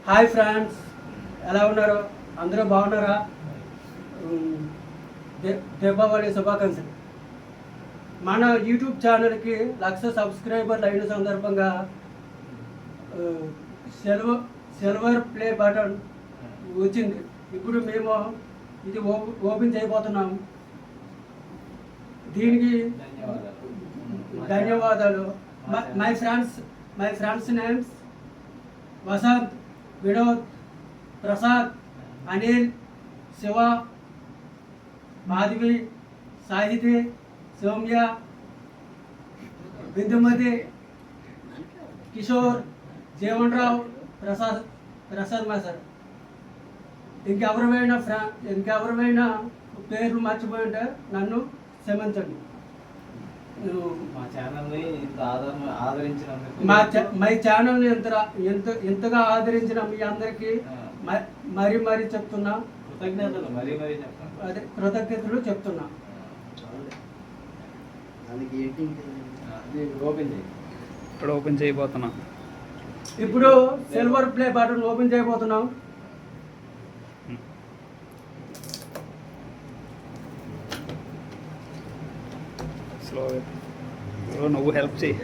Hi friends, ఎలా ఉన్నారు? అందరూ బాగున్నారా? దీపావళి శుభాకాంక్షలు. మన యూట్యూబ్ ఛానల్కి 1,00,000 సబ్స్క్రైబర్లు అయిన సందర్భంగా సిల్వర్ ప్లే బటన్ వచ్చింది. ఇప్పుడు మేము ఇది ఓపెన్ చేయబోతున్నాం. దీనికి ధన్యవాదాలు. My friends names Vasanth, Vinod, Prasad, Anil, Shiva, Madhavi, Sahiti, Sowmya, Bindumathi, Kishore, Jeevan Rao, Prasad master. ఇంకెవరైనా పేర్లు మర్చిపోయి ఉంటే నన్ను క్షమించండి. మై ఛానల్ని ఎంతగా ఆదరించిన మీ అందరికీ మరీ చెప్తున్నా, కృతజ్ఞతలు చెప్తున్నా. ఇప్పుడు ఓపెన్ చేయబోతున్నాం. ఇప్పుడు సిల్వర్ ప్లే బటన్ ఓపెన్ చేయబోతున్నాం. స్లో నువ్వు హెల్ప్ చేయి.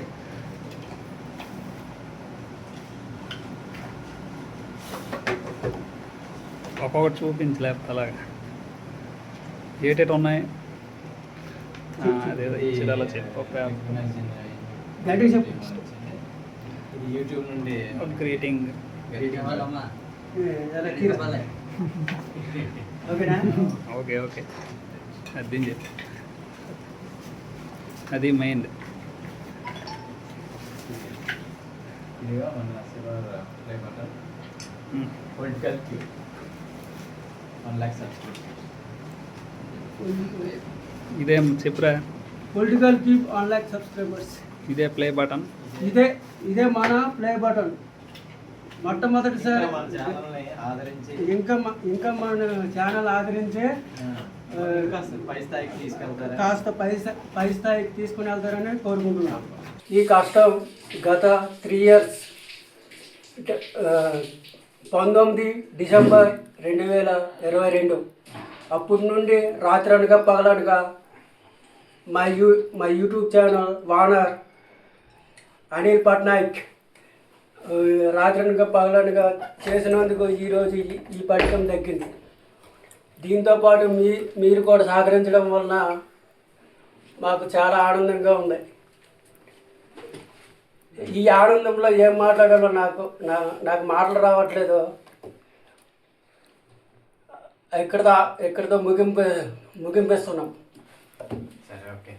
ఒక్కొక్కటి చూపించలేకపోతే అలాగా ఏటేటి ఉన్నాయి. అదేదో ఇచ్చేలా చెప్పు. యూట్యూబ్ నుండి గ్రీటింగ్. ఓకే అది చెప్పు. అది మెయిన్. ఇదేం చెప్పురా. Political keep 1,00,000 subscribers. ఇదే ప్లే బటన్. ఇదే మన ప్లే బటన్. మొట్టమొదటిసారి ఇంకా మన ఛానల్ ఆదరించే కాస్త పై స్థాయికి తీసుకుని వెళ్తారని కోరుకుంటున్నాం. ఈ కష్టం గత 3 ఇయర్స్ 19 డిసెంబర్ 2022 అప్పటి నుండి రాత్రనగా పగలనగా మా యూట్యూబ్ ఛానల్ వానర్ అనిల్ పట్నాయక్ రాత్రనగా పగలనగా చేసినందుకు ఈరోజు ఈ పథకం దక్కింది. దీంతోపాటు మీరు కూడా సహకరించడం వలన మాకు చాలా ఆనందంగా ఉంది. ఈ ఆనందంలో ఏం మాట్లాడాలో నాకు మాటలు రావట్లేదు. ఎక్కడితో ముగింపిస్తున్నాం. సరే, ఓకే.